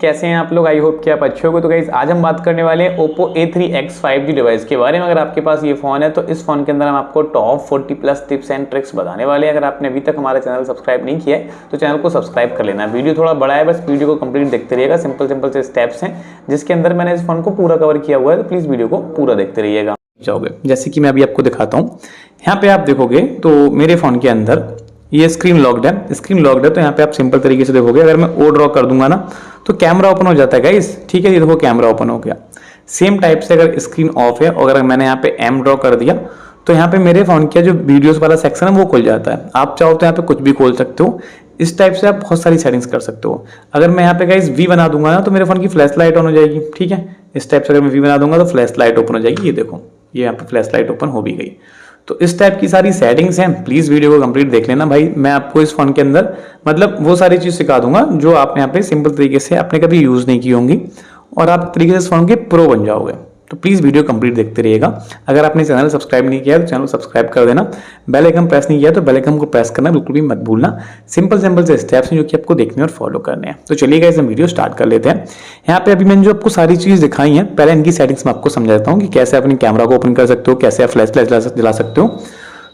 कैसे हैं आप लोग। आई होप कि आप अच्छे होंगे। तो गाइस आज हम बात करने वाले हैं Oppo A3X 5G डिवाइस के बारे में। अगर आपके पास ये फ़ोन है तो इस फ़ोन के अंदर हम आपको top 40 plus tips and tricks बताने वाले हैं। अगर आपने अभी तक हमारा चैनल सब्सक्राइब नहीं किया है तो चैनल को सब्सक्राइब कर लेना। वीडियो थोड़ा बड़ा है, बस वीडियो को कंप्लीट देखते रहिएगा। सिंपल से स्टेप्स हैं जिसके अंदर मैंने इस फोन को पूरा कवर किया हुआ है, तो प्लीज़ वीडियो को पूरा देखते रहिएगा। जाओगे जैसे कि मैं अभी आपको दिखाता हूँ। यहाँ पे आप देखोगे तो मेरे फ़ोन के अंदर ये स्क्रीन लॉक्ड है। स्क्रीन लॉक्ड है तो यहाँ पे आप सिंपल तरीके से देखोगे, अगर मैं ओ ड्रॉ कर दूंगा ना तो कैमरा ओपन हो जाता है गाइस। ठीक है, ये देखो कैमरा ओपन हो गया। सेम टाइप से अगर स्क्रीन ऑफ है और अगर मैंने यहाँ पे एम ड्रॉ कर दिया तो यहाँ पे मेरे फोन का जो वीडियोस वाला सेक्शन है वो खुल जाता है। आप चाहो तो यहाँ पे कुछ भी खोल सकते हो। इस टाइप से आप बहुत सारी सेटिंग्स कर सकते हो। अगर मैं यहाँ पे गाइस वी बना दूंगा ना तो मेरे फोन की फ्लैश लाइट ऑन हो जाएगी। ठीक है, इस टाइप से अगर मैं वी बना दूंगा तो फ्लैश लाइट ओपन हो जाएगी। ये देखो, ये यहाँ पे फ्लैश लाइट ओपन हो भी गई। तो इस टाइप की सारी सेटिंग्स हैं। प्लीज वीडियो को कंप्लीट देख लेना भाई। मैं आपको इस फोन के अंदर मतलब वो सारी चीज सिखा दूंगा जो आप यहाँ पे सिंपल तरीके से आपने कभी यूज नहीं की होंगी और आप तरीके से इस फोन के प्रो बन जाओगे। तो प्लीज वीडियो कंप्लीट देखते रहिएगा। अगर आपने चैनल सब्सक्राइब नहीं किया तो चैनल सब्सक्राइब कर देना। बेल आइकन प्रेस नहीं किया तो बेल आइकन को प्रेस करना बिल्कुल भी मत भूलना। सिंपल से स्टेप्स हैं जो कि आपको देखने और फॉलो करने हैं। तो चलिए गाइस हम वीडियो स्टार्ट कर लेते हैं। यहाँ पे अभी मैंने जो आपको सारी चीज दिखाई है, पहले इनकी सेटिंग्स मैं आपको समझाता हूँ कि कैसे अपने कैमरा को ओपन कर सकते हो, कैसे आप फ्लैश लाइट जला सकते हो।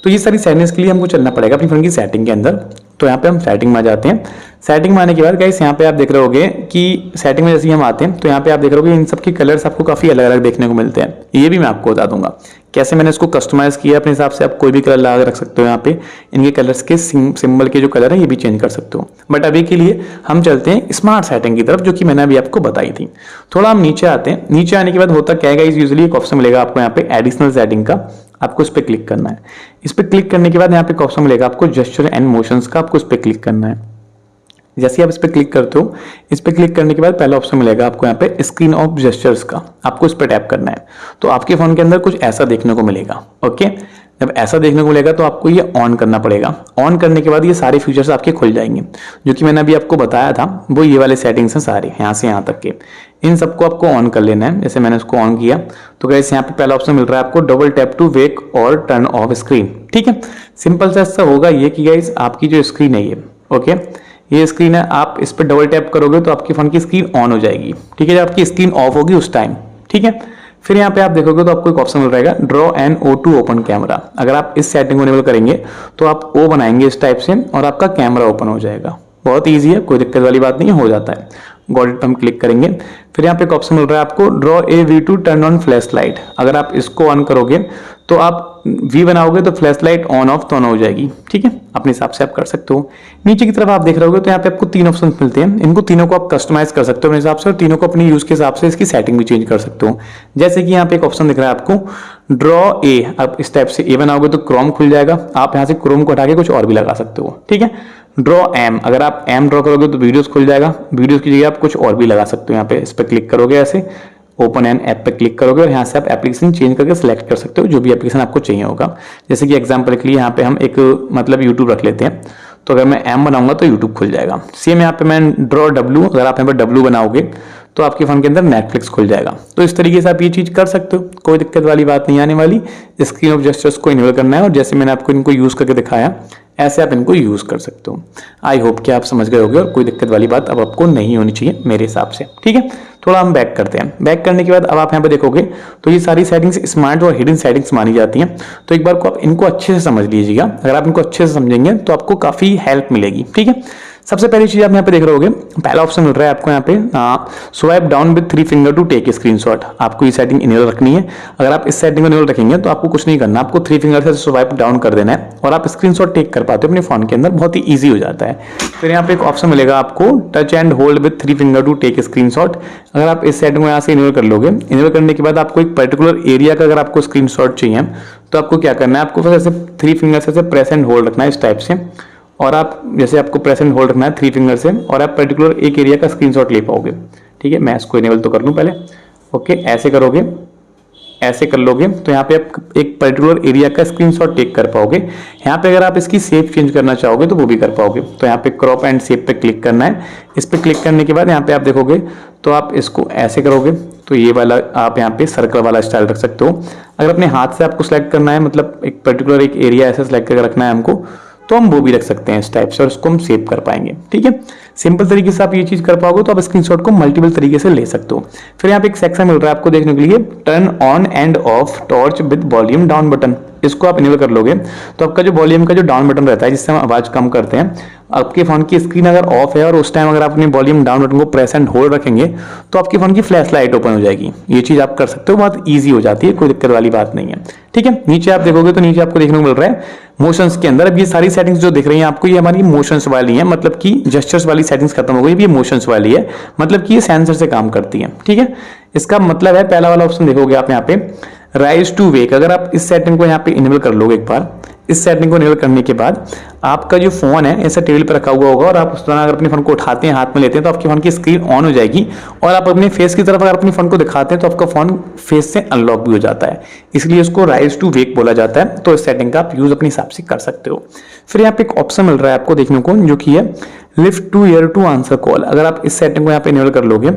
तो ये सारी सेटिंग्स के लिए हमको चलना पड़ेगा अपनी फोन की सेटिंग के अंदर। तो यहाँ पे हम सेटिंग में आ जाते हैं। सेटिंग में आने के बाद गाइस यहाँ पे आप देख रहे होगे कि सेटिंग में जैसे ही हम आते हैं तो यहाँ पे आप देख रहे होगे इन सब के कलर्स आपको काफी अलग अलग देखने को मिलते हैं। ये भी मैं आपको बता दूंगा कैसे मैंने इसको कस्टमाइज किया अपने हिसाब से। आप कोई भी कलर लगा रख सकते हो। यहाँ पे इनके कलर्स के सिंबल के जो कलर है ये भी चेंज कर सकते हो। बट अभी के लिए हम चलते हैं स्मार्ट सेटिंग की तरफ, जो कि मैंने अभी आपको बताई थी। थोड़ा हम नीचे आते हैं। नीचे आने के बाद होता क्या है गाइस, यूजुअली एक ऑप्शन मिलेगा आपको यहाँ पे एडिशनल सेटिंग का। आपको इस पर क्लिक करना है। इस पर क्लिक करने के बाद यहाँ पे एक ऑप्शन मिलेगा आपको जेस्चर एंड मोशंस का। आपको इस पर क्लिक करना है। जैसे आप इस पर क्लिक करते हो, इस पर क्लिक करने के बाद पहला ऑप्शन मिलेगा आपको यहाँ पे स्क्रीन ऑफ जेस्चर्स का। आपको इस पर टैप करना है। तो आपके फोन के अंदर कुछ ऐसा देखने को मिलेगा। ओके, जब ऐसा देखने को मिलेगा तो आपको ये ऑन करना पड़ेगा। ऑन करने के बाद ये सारे फीचर्स आपके खुल जाएंगे जो कि मैंने अभी आपको बताया था। वो ये वाले सेटिंग्स हैं सारे, यहाँ से यहाँ तक के। इन सबको आपको ऑन कर लेना है। जैसे मैंने इसको ऑन किया तो गाइस यहाँ पे पहला ऑप्शन मिल रहा है आपको डबल टैप टू वेक और टर्न ऑफ स्क्रीन। ठीक है, सिंपल से ऐसा होगा ये कि गाइस आपकी जो स्क्रीन है ये, ओके, ये स्क्रीन है, आप इस पर डबल टैप करोगे तो आपकी फोन की स्क्रीन ऑन हो जाएगी। ठीक है, जब आपकी स्क्रीन ऑफ होगी उस टाइम। ठीक है, फिर यहाँ पे आप देखोगे तो आपको एक ऑप्शन मिल रहेगा draw and O2 open camera. अगर आप इस सेटिंग को इनेबल करेंगे तो आप ओ बनाएंगे इस टाइप से और आपका कैमरा ओपन हो जाएगा। बहुत ईजी है, कोई दिक्कत वाली बात नहीं है, हो जाता है। गॉट इट पे हम क्लिक करेंगे। फिर यहाँ पे एक ऑप्शन मिल रहा है आपको draw a V2 turn on flash light. अगर आप इसको ऑन करोगे तो आप वी बनाओगे तो फ्लैश लाइट ऑन ऑफ दोनों हो जाएगी। ठीक है, अपने हिसाब से आप कर सकते हो। नीचे की तरफ आप देख रहे होगे तो यहाँ पे आपको 3 ऑप्शन मिलते हैं। इनको तीनों को आप कस्टमाइज कर सकते हो अपने हिसाब से और तीनों को अपने यूज के हिसाब से इसकी सेटिंग भी चेंज कर सकते हो। जैसे कि यहाँ पे एक ऑप्शन दिख रहा है आपको ड्रॉ ए। आप इस टाइप से ए बनाओगे तो क्रोम खुल जाएगा। आप यहाँ से क्रोम को हटा के कुछ और भी लगा सकते हो। ठीक है, ड्रॉ एम, अगर आप एम ड्रॉ करोगे तो वीडियोस खुल जाएगा। वीडियोस की जगह आप कुछ और भी लगा सकते हो। यहाँ पे इस पर क्लिक करोगे, ऐसे ओपन एन ऐप पे क्लिक करोगे और यहाँ से आप एप्लीकेशन चेंज करके सिलेक्ट कर सकते हो जो भी एप्लीकेशन आपको चाहिए होगा। जैसे कि एग्जांपल के लिए यहाँ पे हम एक मतलब यूट्यूब रख लेते हैं। तो अगर मैं एम बनाऊंगा तो यूट्यूब खुल जाएगा। सेम यहाँ पे मैं ड्रॉ डब्ल्यू, अगर आप यहाँ पे डब्ल्यू बनाओगे तो आपके फोन के अंदर नेटफ्लिक्स खुल जाएगा। तो इस तरीके से आप ये चीज कर सकते हो, कोई दिक्कत वाली बात नहीं आने वाली। स्क्रीन ऑफ जेस्चर्स को इनेबल करना है और जैसे मैंने आपको इनको यूज करके दिखाया ऐसे आप इनको यूज कर सकते हो। आई होप कि आप समझ गए होंगे और कोई दिक्कत वाली बात अब आपको नहीं होनी चाहिए मेरे हिसाब से। ठीक है, थोड़ा हम बैक करते हैं। बैक करने के बाद अब आप यहाँ पे देखोगे तो ये सारी सेटिंग्स स्मार्ट और हिडन सेटिंग्स मानी जाती हैं। तो एक बार को आप इनको अच्छे से समझ लीजिएगा। अगर आप इनको अच्छे से समझेंगे तो आपको काफी हेल्प मिलेगी। ठीक है, सबसे पहली चीज आप यहाँ पे देख रहे होगे, पहला ऑप्शन मिल रहा है आपको यहाँ पे swipe down with 3 finger to take screenshot. आपको ये सेटिंग इनेबल रखनी है। अगर आप इस सेटिंग को इनेबल रखेंगे तो आपको कुछ नहीं करना, आपको 3 फिंगर से स्वाइप डाउन कर देना है और आप स्क्रीनशॉट टेक कर पाते हो अपने फोन के अंदर। बहुत ही ईजी हो जाता है। फिर यहाँ पे एक ऑप्शन मिलेगा आपको touch and hold with 3 finger to take screenshot. अगर आप इस सेटिंग को यहाँ से इनेबल कर लोगे, इनेबल करने के बाद आपको एक पर्टिकुलर एरिया का अगर आपको स्क्रीनशॉट चाहिए तो आपको क्या करना है, आपको ऐसे 3 फिंगर से प्रेस एंड होल्ड रखना है इस टाइप से। और आप जैसे आपको प्रेस एंड होल्ड रखना है 3 फिंगर से और आप पर्टिकुलर एक एरिया का स्क्रीनशॉट ले पाओगे। ठीक है, मैं इसको इनेबल तो कर लूँ पहले। ओके, ऐसे करोगे, ऐसे कर लोगे तो यहाँ पे आप एक पर्टिकुलर एरिया का स्क्रीनशॉट टेक कर पाओगे। यहाँ पे अगर आप इसकी शेप चेंज करना चाहोगे तो वो भी कर पाओगे। तो यहाँ पे क्रॉप एंड शेप पे क्लिक करना है। इस पे क्लिक करने के बाद यहाँ पे आप देखोगे तो आप इसको ऐसे करोगे तो ये वाला आप यहाँ पे सर्कल वाला स्टाइल रख सकते हो। अगर अपने हाथ से आपको सिलेक्ट करना है, मतलब एक पर्टिकुलर एक एरिया ऐसे सिलेक्ट करके रखना है हमको, तो हम वो भी रख सकते हैं इस टाइप से और उसको हम सेव कर पाएंगे। ठीक है, सिंपल तरीके से आप ये चीज कर पाओगे तो आप स्क्रीनशॉट को मल्टीपल तरीके से ले सकते हो। फिर यहाँ पे एक सेक्शन मिल रहा है आपको देखने के लिए, turn on end of torch with volume down button. इसको आप इनेबल कर लोगे तो आपका जो वॉल्यूम का जो डाउन बटन रहता है जिससे हम आवाज कम करते हैं, आपके फोन की स्क्रीन अगर ऑफ है और उस टाइम अगर आप अपने वॉल्यूम डाउन बटन को प्रेस एंड होल्ड रखेंगे तो आपके फोन की फ्लैश लाइट ओपन हो जाएगी। ये चीज आप कर सकते हो, बहुत ईजी हो जाती है, कोई दिक्कत वाली बात नहीं है। ठीक है, नीचे आप देखोगे तो नीचे आपको देखने को मिल रहा है मोशंस के अंदर। अब ये सारी सेटिंग्स जो दिख रही हैं आपको, ये हमारी मोशंस वाली है, मतलब कि जेस्चर्स वाली सेटिंग्स खत्म हो गई, ये मोशंस वाली है, मतलब कि ये सेंसर से काम करती है। ठीक है, इसका मतलब है पहला वाला ऑप्शन देखोगे आप यहाँ पे राइज टू वेक, अगर आप इस सेटिंग को यहाँ पे इनेबल कर लोगे एक बार, इस सेटिंग को इनेबल करने के बाद आपका जो फोन है ऐसा टेबल पर रखा हुआ होगा और आप उस दौरान अगर अपने फोन को उठाते हैं, हाथ में लेते हैं, तो आपके फोन की स्क्रीन ऑन हो जाएगी और आप अपने फेस की तरफ अगर अपने फोन को दिखाते हैं तो आपका फोन फेस से अनलॉक भी हो जाता है, इसलिए इसको राइज टू वेक बोला जाता है। तो इस सेटिंग का आप यूज अपने हिसाब से कर सकते हो। फिर यहाँ पे एक ऑप्शन मिल रहा है आपको देखने को जो कि है lift to ear to answer call. अगर आप इस सेटिंग को यहाँ पे इनेबल कर लोगे,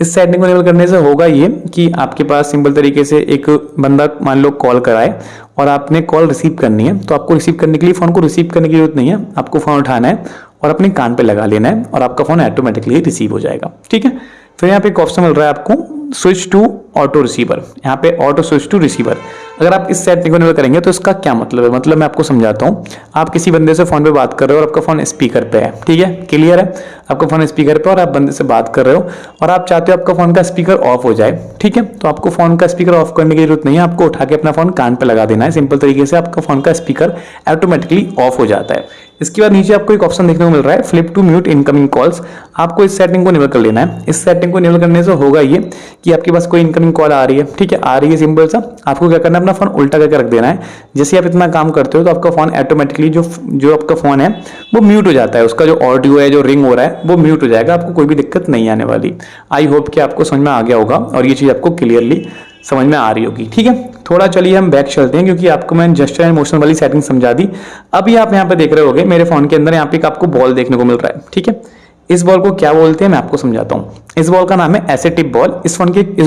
इस सेटिंग को इनेबल करने से होगा ये कि आपके पास सिंपल तरीके से एक बंदा मान लो कॉल कराए और आपने कॉल रिसीव करनी है, तो आपको रिसीव करने के लिए फोन को रिसीव करने की जरूरत नहीं है, आपको फोन उठाना है और अपने कान पे लगा लेना है और आपका फोन ऑटोमेटिकली रिसीव हो जाएगा। ठीक है, फिर यहाँ पे एक ऑप्शन मिल रहा है आपको स्विच टू ऑटो रिसीवर, यहाँ पे ऑटो स्विच टू रिसीवर। अगर आप इस सेटिंग को इनेबल करेंगे तो इसका क्या मतलब है, मतलब मैं आपको समझाता हूँ। आप किसी बंदे से फोन पे बात कर रहे हो और आपका फोन स्पीकर पे है, ठीक है, क्लियर है, आपका फोन स्पीकर पे और आप बंदे से बात कर रहे हो और आप चाहते हो आपका फोन का स्पीकर ऑफ हो जाए। ठीक है, तो आपको फोन का स्पीकर ऑफ करने की जरूरत नहीं है, आपको उठा के अपना फोन कान पे लगा देना है, सिंपल तरीके से आपका फोन का स्पीकर ऑटोमेटिकली ऑफ हो जाता है। इसके बाद नीचे आपको एक ऑप्शन देखने को मिल रहा है flip to mute incoming calls. आपको इस सेटिंग को इनेबल कर लेना है। इस सेटिंग को इनेबल करने से होगा ये कि आपके पास कोई इनकमिंग कॉल आ रही है, ठीक है, आ रही है, सिंपल सा आपको क्या करना है, अपना फोन उल्टा करके रख देना है। जैसे आप इतना काम करते हो तो आपका फोन ऑटोमेटिकली जो आपका फोन है वो म्यूट हो जाता है, उसका जो ऑडियो है जो रिंग हो रहा है वो म्यूट हो जाएगा, आपको कोई भी दिक्कत नहीं आने वाली। आई होप कि आपको समझ में आ गया होगा और ये चीज आपको क्लियरली समझ में आ रही होगी। ठीक है, थोड़ा चलिए हम बैक चलते हैं क्योंकि आपको मैंने जेस्चर एंड मोशन वाली सेटिंग समझा दी। अभी आप यहाँ पे देख रहे होगे मेरे फोन के अंदर यहाँ पे आपको बॉल देखने को मिल रहा है। ठीक है, इस बॉल को क्या बोलते हैं मैं आपको समझाता हूँ। इस बॉल का नाम है एसे टिप बॉल। इस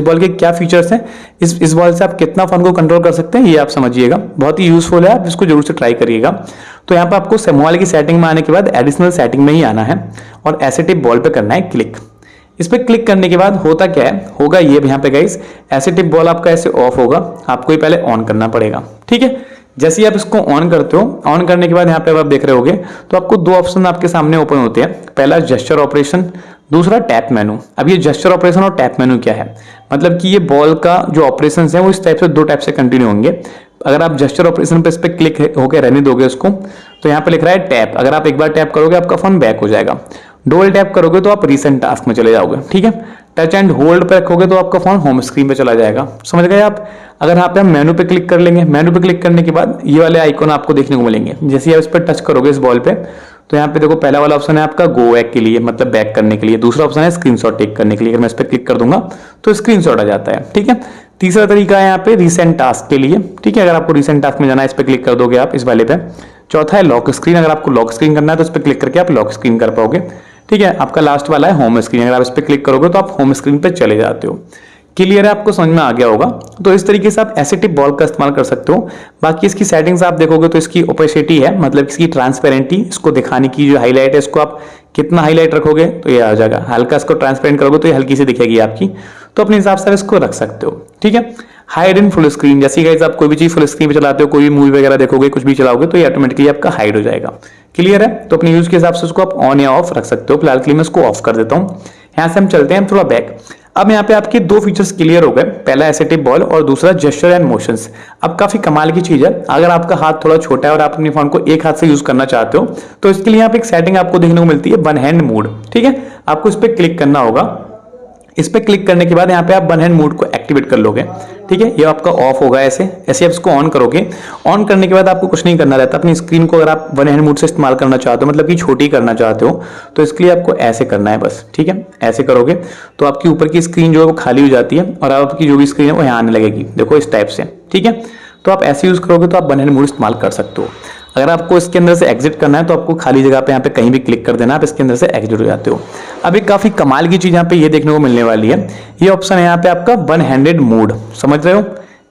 बॉल के क्या फीचर्स हैं, इस बॉल से आप कितना फोन को कंट्रोल कर सकते हैं ये आप समझिएगा, बहुत ही यूजफुल है, आप इसको जरूर से ट्राई करिएगा। तो यहाँ पे आपको मोबाइल की सेटिंग में आने के बाद एडिशनल सेटिंग में ही आना है और एसे टिप बॉल पे करना है क्लिक। इस पर क्लिक करने के बाद होता क्या है, होगा ये यहाँ पे गाइस ऐसे टिप बॉल आपका ऐसे ऑफ होगा, आपको ये पहले ऑन करना पड़ेगा। ठीक है, जैसे ही आप इसको ऑन करते हो, ऑन करने के बाद यहाँ पे आप देख रहे होगे तो आपको दो ऑप्शन आपके सामने ओपन होते हैं, पहला जेस्चर ऑपरेशन, दूसरा टैप मेनू। अब ये जेस्चर ऑपरेशन और टैप मेनू क्या है, मतलब कि ये बॉल का जो ऑपरेशन है वो इस टाइप से दो टाइप से कंटिन्यू होंगे। अगर आप जेस्चर ऑपरेशन पे इस पे क्लिक होकर रहने दोगे उसको, तो यहाँ पे लिख रहा है टैप, अगर आप एक बार टैप करोगे आपका फोन बैक हो जाएगा। डबल टैप करोगे तो आप रीसेंट टास्क में चले जाओगे। ठीक है, टच एंड होल्ड पे रखोगे तो आपका फोन होम स्क्रीन पे चला जाएगा, समझ गए आप। अगर यहाँ पे हम मेनू पे क्लिक कर लेंगे, मेनू पे क्लिक करने के बाद ये वाले आइकॉन आपको देखने को मिलेंगे। जैसे आप इस पर टच करोगे इस बॉल पे तो यहाँ पे देखो पहला वाला ऑप्शन है आपका गो बैक के लिए, मतलब बैक करने के लिए, दूसरा ऑप्शन है स्क्रीनशॉट टेक करने के लिए। अगर मैं इस पर क्लिक कर दूंगा तो स्क्रीनशॉट आ जाता है। ठीक है, तीसरा तरीका है यहाँ पे रीसेंट टास्क के लिए। ठीक है, अगर आपको रीसेंट टास्क में जाना है इस पर क्लिक कर दोगे आप इस वाले पे। चौथा है लॉक स्क्रीन, अगर आपको लॉक स्क्रीन करना है तो इस पर क्लिक करके आप लॉक स्क्रीन कर पाओगे। ठीक है, आपका लास्ट वाला है होम स्क्रीन, अगर आप इस पर क्लिक करोगे तो आप होम स्क्रीन पे चले जाते हो। क्लियर है, आपको समझ में आ गया होगा। तो इस तरीके से आप ऐसे टिप बॉल का इस्तेमाल कर सकते हो। बाकी इसकी सेटिंग्स आप देखोगे तो इसकी ओपेसिटी है, मतलब इसकी ट्रांसपेरेंटी, इसको दिखाने की जो हाईलाइट है इसको आप कितना हाईलाइट रखोगे तो ये आ जाएगा, हल्का इसको ट्रांसपेरेंट करोगे तो ये हल्की सी दिखेगी आपकी, तो अपने हिसाब से इसको रख सकते हो। ठीक है, हाइड इन फुल स्क्रीन, जैसे गाइस आप कोई भी चीज फुल स्क्रीन पे चलाते हो, कोई भी मूवी वगैरह देखोगे, कुछ भी चलाओगे तो ये ऑटोमेटिकली आपका हाइड हो जाएगा। क्लियर है, तो अपने यूज के हिसाब से उसको आप ऑन या ऑफ रख सकते हो। फिलहाल के लिए मैं इसको ऑफ कर देता हूँ। यहाँ से हम चलते हैं थोड़ा बैक। अब यहाँ पे आपके दो फीचर्स क्लियर हो गए, पहला एसे टिप बॉल और दूसरा जेस्चर एंड मोशंस। अब काफी कमाल की चीज है, अगर आपका हाथ थोड़ा छोटा है और आप अपने फोन को एक हाथ से यूज करना चाहते हो तो इसके लिए यहाँ पे एक सेटिंग आपको देखने को मिलती है वन हैंड मोड। ठीक है, आपको इस पर क्लिक करना होगा। इस पे क्लिक करने के बाद यहाँ पे आप वन हैंड मोड को एक्टिवेट कर लोगे। ठीक है, ये आपका ऑफ होगा ऐसे आप इसको ऑन करोगे। ऑन करने के बाद आपको कुछ नहीं करना रहता, अपनी स्क्रीन को अगर आप वन हैंड मोड से इस्तेमाल करना चाहते हो, मतलब कि छोटी करना चाहते हो, तो इसके लिए आपको ऐसे करना है बस। ठीक है, ऐसे करोगे तो आपकी ऊपर की स्क्रीन जो है वो खाली हो जाती है और आपकी जो भी स्क्रीन है वो यहाँ आने लगेगी, देखो इस टाइप से। ठीक है, तो आप ऐसे यूज करोगे तो आप वन हैंड मोड इस्तेमाल कर सकते हो। अगर आपको इसके अंदर से एग्जिट करना है तो आपको खाली जगह पे यहाँ पे कहीं भी क्लिक कर देना, आप इसके अंदर से एग्जिट हो जाते हो। अब एक काफी कमाल की चीज यहाँ पे ये देखने को मिलने वाली है, ये ऑप्शन है यहाँ पे आपका वन हैंडेड मोड, समझ रहे हो।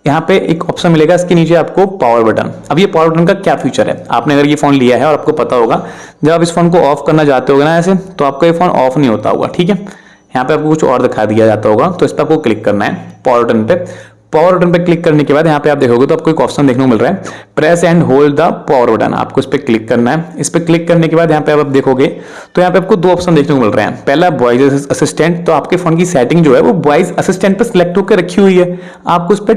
यहाँ पे एक ऑप्शन मिलेगा, इसके नीचे आपको पावर बटन। अब ये पावर बटन का क्या फीचर है, आपने अगर ये फोन लिया है और आपको पता होगा, जब आप इस फोन को ऑफ करना चाहते होगे ना ऐसे, तो आपका ये फोन ऑफ नहीं होता होगा, ठीक है। यहाँ पे आपको कुछ और दिखा दिया जाता होगा, तो इस पर आपको क्लिक करना है पावर बटन पे। पावर बटन पे क्लिक करने के बाद यहाँ पे आप देखोगे तो आपको एक ऑप्शन देखने को मिल रहा है, press and hold the power button. आपको इस पे क्लिक करना है। इस पे क्लिक करने के बाद यहाँ पे आप देखोगे तो यहाँ पे आपको दो ऑप्शन देखने को मिल रहे हैं। पहला वॉइस असिस्टेंट, तो आपके फोन की सेटिंग जो है वो वॉइस असिस्टेंट पे सिलेक्ट होकर रखी हुई है। आपको इस पे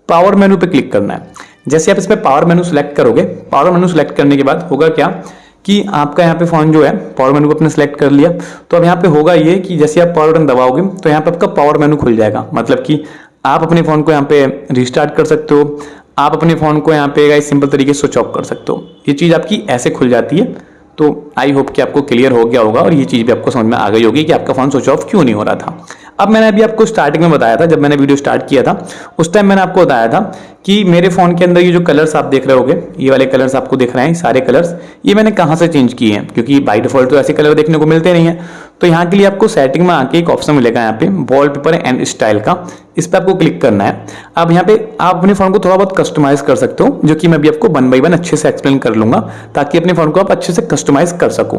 पावर मेनू पे क्लिक करना है। जैसे आप इस पे पावर मेनू सिलेक्ट करोगे, पावर मेनू सिलेक्ट करने के बाद होगा क्या कि आपका यहाँ पे फोन जो है पावर मेनू को अपने सिलेक्ट कर लिया, तो अब यहाँ पे होगा ये कि जैसे आप पावर बटन दबाओगे तो यहाँ पे आपका पावर मेनू खुल जाएगा। मतलब कि आप अपने फोन को यहाँ पे रिस्टार्ट कर सकते हो, आप अपने फोन को यहाँ पे सिंपल तरीके से स्विच ऑफ कर सकते हो। ये चीज आपकी ऐसे खुल जाती है। तो आई होप कि आपको क्लियर हो गया होगा और ये चीज भी आपको समझ में आ गई होगी कि आपका फोन स्विच ऑफ क्यों नहीं हो रहा था। अब मैंने अभी आपको स्टार्टिंग में बताया था, जब मैंने वीडियो स्टार्ट किया था उस टाइम मैंने आपको बताया था कि मेरे फोन के अंदर ये जो कलर्स आप देख रहे होगे, ये वाले कलर्स आपको दिख रहे हैं, सारे कलर्स, ये मैंने कहां से चेंज किए हैं, क्योंकि बाय डिफॉल्ट तो ऐसे कलर देखने को मिलते नहीं है। तो यहाँ के लिए आपको सेटिंग में आके एक ऑप्शन मिलेगा यहाँ पे वॉलपेपर एंड स्टाइल का, इस पर आपको क्लिक करना है। अब यहाँ पे आप अपने फोन को थोड़ा बहुत कस्टमाइज कर सकते हो, जो कि मैं भी आपको 1 बाय 1 अच्छे से एक्सप्लेन कर लूंगा, ताकि अपने फोन को आप अच्छे से कस्टमाइज कर सको।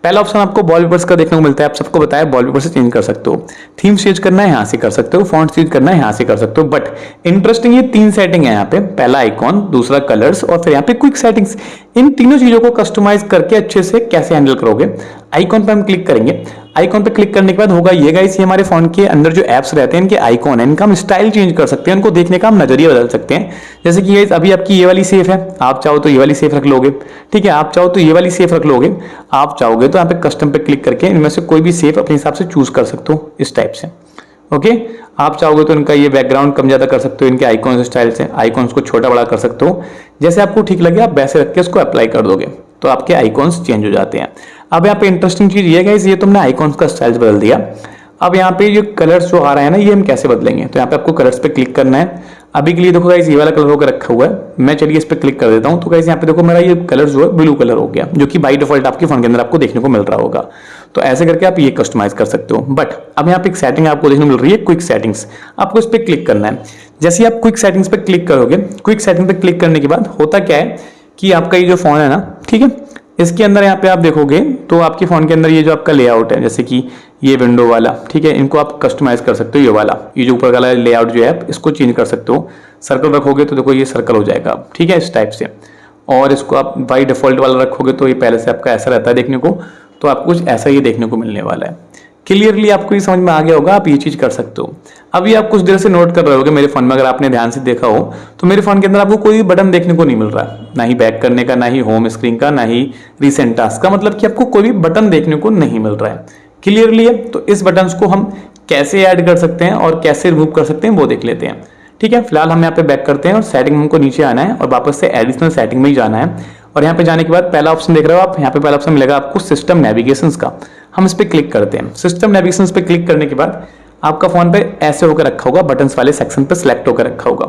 पहला ऑप्शन आपको वॉलपेपर्स का देखने को मिलता है, आप सबको बताया वॉलपेपर से चेंज कर सकते हो, थीम चेंज करना है यहाँ से कर सकते हो, फॉन्ट चेंज करना है यहाँ से कर सकते हो। बट इंटरेस्टिंग ये 3 सेटिंग है यहाँ पे, पहला आइकॉन, दूसरा कलर्स और फिर यहाँ पे क्विक सेटिंग्स। इन तीनों चीजों को कस्टमाइज करके अच्छे से कैसे हैंडल करोगे। आइकॉन पे हम क्लिक करेंगे। आइकॉन पे क्लिक करने के बाद होगा ये गाइस, ये हमारे फोन के अंदर जो एप्स रहते हैं इनके आइकॉन है, इनका हम स्टाइल चेंज कर सकते हैं, इनको देखने का हम नजरिया बदल सकते हैं। जैसे कि गाइस अभी आपकी ये वाली सेफ है, आप चाहो तो ये वाली सेफ रख लोगे, ठीक है, आप चाहो तो ये वाली सेफ रख लोगे, आप चाहोगे तो यहाँ पे कस्टम पे क्लिक करके इनमें से कोई भी सेफ अपने हिसाब से चूज कर सकते हो इस टाइप से। ओके, आप चाहोगे तो इनका ये बैकग्राउंड कम ज्यादा कर सकते हो, इनके आइकॉन स्टाइल से आइकॉन्स को छोटा बड़ा कर सकते हो, जैसे आपको ठीक लगे आप वैसे रख के इसको अप्लाई कर दोगे तो आपके आइकॉन्स चेंज हो जाते हैं। अब यहाँ पे इंटरेस्टिंग चीज ये है, ये तुमने आइकॉन्स का स्टाइल बदल दिया। अब यहाँ पे ये कलर्स जो आ रहे हैं ना, ये हम कैसे बदलेंगे, तो यहाँ पे आपको कलर्स पे क्लिक करना है। अभी के लिए देखो गाइस ये वाला कलर होकर रखा हुआ है, मैं चलिए इस पे क्लिक कर देता हूँ। तो गाइस यहाँ पे देखो मेरा ये कलर जो है ब्लू कलर हो गया, जो कि बाय डिफॉल्ट आपके फोन के अंदर आपको देखने को मिल रहा होगा। तो ऐसे करके आप ये कस्टमाइज कर सकते हो। बट अब यहाँ पे एक सेटिंग आपको देखने को मिल रही है, क्विक सेटिंग्स, आपको इस पर क्लिक करना है। जैसे आप क्विक सेटिंग्स पे क्लिक करोगे, क्विक सेटिंग पे क्लिक करने के बाद होता क्या है कि आपका ये जो फोन है ना, ठीक है, इसके अंदर यहाँ पे आप देखोगे तो आपके फोन के अंदर ये जो आपका लेआउट है, जैसे कि ये विंडो वाला, ठीक है, इनको आप कस्टमाइज कर सकते हो। ये वाला, ये जो ऊपर वाला लेआउट जो है इसको चेंज कर सकते हो। सर्कल रखोगे तो देखो ये सर्कल हो जाएगा, ठीक है, इस टाइप से। और इसको आप बाई डिफॉल्ट वाला रखोगे तो ये पहले से आपका ऐसा रहता है देखने को, तो आपको कुछ ऐसा ही देखने को मिलने वाला है। क्लियरली आपको ये समझ में आ गया होगा, आप ये चीज कर सकते हो। अभी आप कुछ देर से नोट कर रहे होगे मेरे फोन में, अगर आपने ध्यान से देखा हो तो मेरे फोन के अंदर आपको कोई बटन देखने को नहीं मिल रहा है, ना ही बैक करने का, ना ही होम स्क्रीन का, ना ही रिसेंट टास्क का, मतलब कि आपको कोई भी बटन देखने को नहीं मिल रहा है। क्लियरली है, तो इस बटन को हम कैसे ऐड कर सकते हैं और कैसे रिमूव कर सकते हैं वो देख लेते हैं। ठीक है, फिलहाल हम यहाँ पे बैक करते हैं और सेटिंग हमको नीचे आना है और वापस से एडिशनल सेटिंग में ही जाना है। और यहाँ पे जाने के बाद पहला ऑप्शन देख रहे हो आप, यहाँ पे पहला ऑप्शन मिलेगा आपको सिस्टम नेविगेशन का, हम इस पे क्लिक करते हैं। सिस्टम नेविगेशन पे क्लिक करने के बाद आपका फोन पे ऐसे होकर रखा होगा, बटन्स वाले सेक्शन पे सिलेक्ट होकर रखा होगा।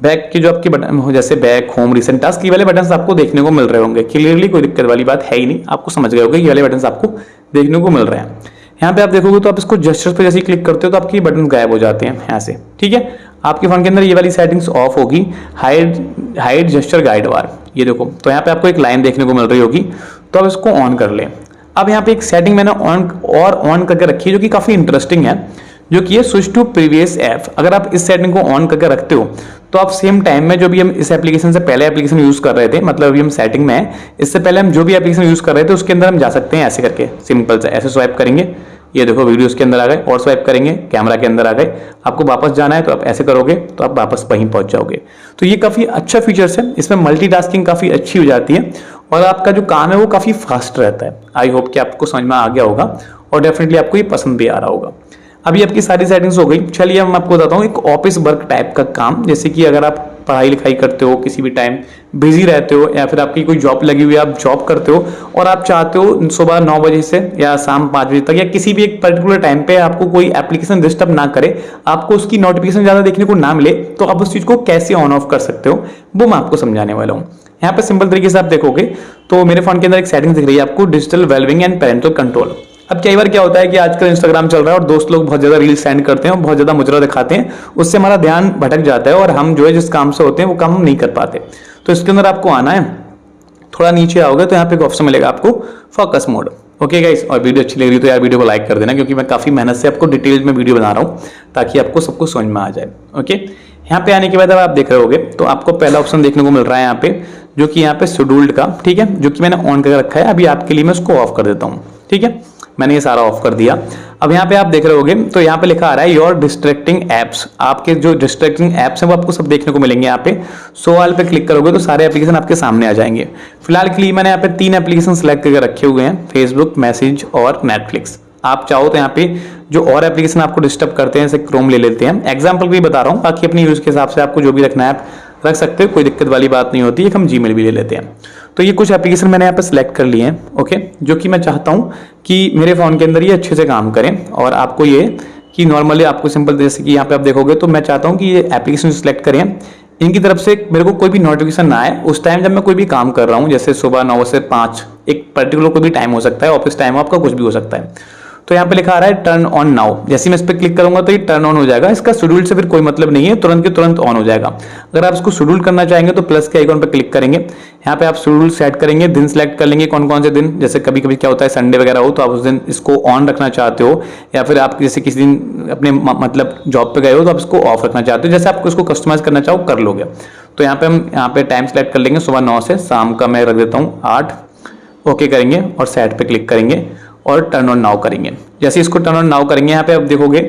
बैक की जो आपकी बटन हो, जैसे बैक, होम, रिसेंट टास्क, ये वाले बटन्स आपको देखने को मिल रहे होंगे। क्लियरली कोई दिक्कत वाली बात है ही नहीं, आपको समझ गए होंगे ये वाले बटन्स आपको देखने को मिल रहे हैं। यहाँ पे आप देखोगे तो आप इसको जेस्चर पे जैसे क्लिक करते हो तो आपकी बटन गायब हो जाते हैं यहाँ से। ठीक है, आपके फोन के अंदर ये वाली सेटिंग्स ऑफ होगी, हाइड जेस्चर गाइड बार, ये देखो, तो यहाँ पे आपको एक लाइन देखने को मिल रही होगी, तो आप इसको ऑन कर लें। अब यहाँ पे एक सेटिंग मैंने ऑन करके रखी है जो कि काफी इंटरेस्टिंग है, जो कि है स्विच टू प्रीवियस ऐप। अगर आप इस सेटिंग को ऑन करके रखते हो तो आप सेम टाइम में जो भी हम इस एप्लीकेशन से पहले एप्लीकेशन यूज कर रहे थे, मतलब अभी हम सेटिंग में है, इससे पहले हम जो भी एप्लीकेशन यूज कर रहे थे उसके अंदर हम जा सकते हैं ऐसे करके, सिंपल से ऐसे स्वाइप करेंगे, ये देखो वीडियोस के अंदर आ गए, और स्वाइप करेंगे कैमरा के अंदर आ गए। आपको वापस जाना है तो आप ऐसे करोगे तो आप वापस वहीं पहुंच जाओगे। तो ये काफी अच्छा फीचर्स है, इसमें मल्टीटास्किंग काफी अच्छी हो जाती है और आपका जो काम है वो काफी फास्ट रहता है। आई होप कि आपको समझ में आ गया होगा और डेफिनेटली आपको ये पसंद भी आ रहा होगा। अभी आपकी सारी सेटिंग्स हो गई। चलिए मैं आपको बताता हूँ एक ऑफिस वर्क टाइप का काम, जैसे कि अगर आप पढ़ाई लिखाई करते हो, किसी भी टाइम बिजी रहते हो, या फिर आपकी कोई जॉब लगी हुई है, आप जॉब करते हो और आप चाहते हो सुबह 9 बजे से या शाम 5 बजे तक या किसी भी एक पर्टिकुलर टाइम पे आपको कोई एप्लीकेशन डिस्टर्ब ना करे, आपको उसकी नोटिफिकेशन ज्यादा देखने को ना मिले, तो आप उस चीज को कैसे ऑन ऑफ कर सकते हो वो मैं आपको समझाने वाला हूँ। यहाँ पे सिंपल तरीके से आप देखोगे तो मेरे फोन के अंदर एक सेटिंग दिख रही है आपको, digital wellbeing and parental control. अब कई बार क्या होता है कि आजकल इंस्टाग्राम चल रहा है और दोस्त लोग बहुत ज्यादा रील सेंड करते हैं और बहुत ज्यादा मुजरा दिखाते हैं, उससे हमारा ध्यान भटक जाता है और हम जो है जिस काम से होते हैं वो काम हम नहीं कर पाते। तो इसके अंदर आपको आना है, थोड़ा नीचे आओगे तो यहाँ पे एक ऑप्शन मिलेगा आपको फोकस मोड। ओके गाइस, और वीडियो अच्छी लग रही है तो यार वीडियो को लाइक कर देना, क्योंकि मैं काफी मेहनत से आपको डिटेल्स में वीडियो बना रहा हूँ ताकि आपको सब कुछ समझ में आ जाए। ओके, यहाँ पे आने के बाद अब आप देख रहे होगे तो आपको पहला ऑप्शन देखने को मिल रहा है यहाँ पे, जो कि यहाँ पे शेड्यूल्ड का, ठीक है, जो कि मैंने ऑन करके रखा है। अभी आपके लिए मैं उसको ऑफ कर देता हूँ, ठीक है, मैंने ये सारा ऑफ कर दिया। अब यहाँ पे आप देख रहे होगे तो यहाँ पे लिखा आ रहा है योर डिस्ट्रैक्टिंग एप्स। आपके जो डिस्ट्रैक्टिंग एप्स हैं वो आपको सब देखने को मिलेंगे। यहाँ पे शो ऑल पे क्लिक करोगे तो सारे एप्लीकेशन आपके सामने आ जाएंगे। फिलहाल के लिए मैंने यहाँ पे 3 एप्लीकेशन सेलेक्ट करके रखे हुए हैं, फेसबुक, मैसेज और नेटफ्लिक्स। आप चाहो तो यहाँ पे जो और एप्लीकेशन आपको डिस्टर्ब करते हैं जैसे क्रोम ले लेते हैं, एग्जाम्पल भी बता रहा हूँ, बाकी अपनी यूज के हिसाब से आपको जो भी रखना है आप रख सकते हो, कोई दिक्कत वाली बात नहीं होती है। हम जीमेल भी ले लेते हैं। तो ये कुछ एप्लीकेशन मैंने यहाँ पे सिलेक्ट कर लिए हैं, ओके, जो कि मैं चाहता हूँ कि मेरे फोन के अंदर ये अच्छे से काम करें। और आपको ये कि नॉर्मली आपको सिंपल, जैसे कि यहाँ पे आप देखोगे तो मैं चाहता हूँ कि ये एप्लीकेशन सिलेक्ट करें, इनकी तरफ से मेरे को कोई भी नोटिफिकेशन ना आए उस टाइम जब मैं कोई भी काम कर रहा हूँ, जैसे सुबह 9 से 5, एक पर्टिकुलर कोई भी टाइम हो सकता है, ऑफिस टाइम आपका कुछ भी हो सकता है। तो यहाँ पे लिखा आ रहा है टर्न ऑन नाउ, जैसे मैं इस पर क्लिक करूंगा तो ये टर्न ऑन हो जाएगा। इसका शेड्यूल से फिर कोई मतलब नहीं है, तुरंत के तुरंत ऑन हो जाएगा। अगर आप इसको शेड्यूल करना चाहेंगे तो प्लस के आइकॉन पे क्लिक करेंगे, यहाँ पे आप शेड्यूल सेट करेंगे, दिन सेलेक्ट कर लेंगे कौन कौन से दिन, जैसे कभी कभी क्या होता है संडे वगैरह हो तो आप उस दिन इसको ऑन रखना चाहते हो, या फिर आप जैसे किसी दिन अपने मतलब जॉब पे गए हो तो आप इसको ऑफ रखना चाहते हो, जैसे आपको इसको कस्टमाइज करना चाहो कर लोगे। तो यहाँ पे हम यहाँ पे टाइम सेलेक्ट कर लेंगे सुबह 9 से शाम का मैं रख देता हूँ 8, ओके करेंगे और सेट पे क्लिक करेंगे और टर्न ऑन नाउ करेंगे। जैसे इसको टर्न ऑन नाउ करेंगे यहाँ पे आप देखोगे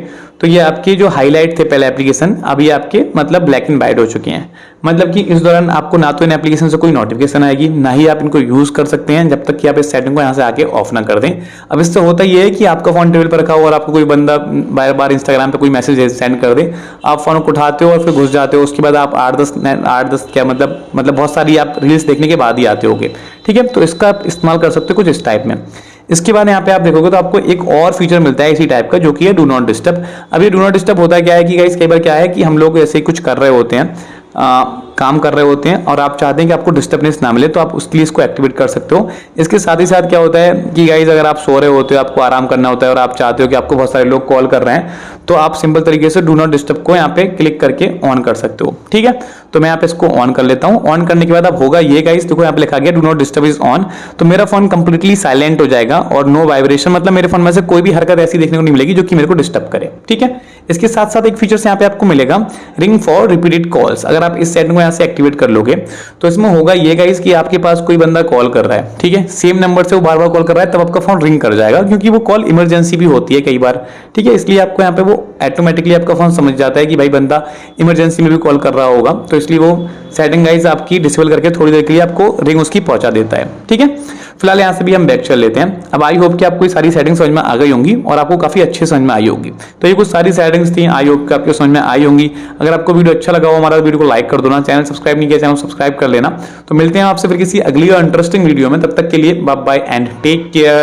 तो ये आपके जो हाईलाइट थे पहले एप्लीकेशन, अब ये आपके मतलब ब्लैक एंड व्हाइट हो चुके हैं। मतलब कि इस दौरान आपको ना तो इन एप्लीकेशन से कोई नोटिफिकेशन आएगी, ना ही आप इनको यूज कर सकते हैं जब तक कि आप इस सेटिंग को यहाँ से आके ऑफ ना कर दें। अब इससे होता ये है कि आपका फोन टेबल पर रखा हो और आपको कोई बंदा बार बार इंस्टाग्राम पे कोई मैसेज सेंड कर दे, आप फोन को उठाते हो और फिर घुस जाते हो, उसके बाद आप 8-10 क्या मतलब बहुत सारी आप रील्स देखने के बाद ही आते होगे, ठीक है। तो इसका आप इस्तेमाल कर सकते हो कुछ इस टाइप में। इसके बाद यहाँ पे आप देखोगे तो आपको एक और फीचर मिलता है इसी टाइप का, जो कि है डू नॉट डिस्टर्ब। अब ये डू नॉट डिस्टर्ब होता है क्या है कि गाइस कई बार क्या है कि हम लोग ऐसे कुछ कर रहे होते हैं, काम कर रहे होते हैं और आप चाहते हैं कि आपको डिस्टर्बेंस ना मिले, तो आप उसके लिए इसको एक्टिवेट कर सकते हो। इसके साथ ही साथ क्या होता है कि गाइस अगर आप सो रहे होते हो, आपको आराम करना होता है और आप चाहते हो कि आपको बहुत सारे लोग कॉल कर रहे हैं, तो आप सिंपल तरीके से डू नॉट डिस्टर्ब को यहाँ पे क्लिक करके ऑन कर सकते हो, ठीक है। तो मैं यहाँ पे इसको ऑन कर लेता हूँ। ऑन करने के बाद अब होगा ये गाइस, देखो यहाँ पे लिखा गया do not disturb is on, तो मेरा फोन कंप्लीटली साइलेंट हो जाएगा और नो वाइब्रेशन, मतलब मेरे फोन में से कोई भी हरकत ऐसी देखने को नहीं मिलेगी जो कि मेरे को डिस्टर्ब करे, ठीक है। इसके साथ साथ एक फीचर यहाँ पे आपको मिलेगा रिंग फॉर रिपीटेड कॉल्स। अगर आप इस सेटिंग को यहाँ से एक्टिवेट कर लोगे तो इसमें होगा ये गाइस कि आपके पास कोई बंदा कॉल कर रहा है, ठीक है, सेम नंबर से वो बार बार कॉल कर रहा है, तब आपका फोन रिंग कर जाएगा, क्योंकि वो कॉल इमरजेंसी भी होती है कई बार, ठीक है। इसलिए आपको यहाँ पे वो ऑटोमेटिकली आपका फोन समझ जाता है कि भाई बंदा इमरजेंसी में भी कॉल कर रहा होगा, तो इसलिए वो सेटिंग गाइस आपकी डिसेबल करके थोड़ी देर के लिए आपको रिंग उसकी पहुंचा देता है, ठीक है। फिलहाल यहाँ से भी हम बैक चल लेते हैं। अब आई होप कि आपको ये सारी सेटिंग्स समझ में आ गई होंगी और आपको काफी अच्छे समझ में आई होगी। तो ये कुछ सारी सेटिंग्स थी, आई होप कि आपको समझ में आई होंगी। अगर आपको वीडियो अच्छा लगा हो हमारा वीडियो को लाइक कर दो ना, चैनल सब्सक्राइब नहीं किया चैनल सब्सक्राइब कर लेना। तो मिलते हैं आपसे फिर किसी अगली और इंटरेस्टिंग वीडियो में, तब तक के लिए bye bye and take care.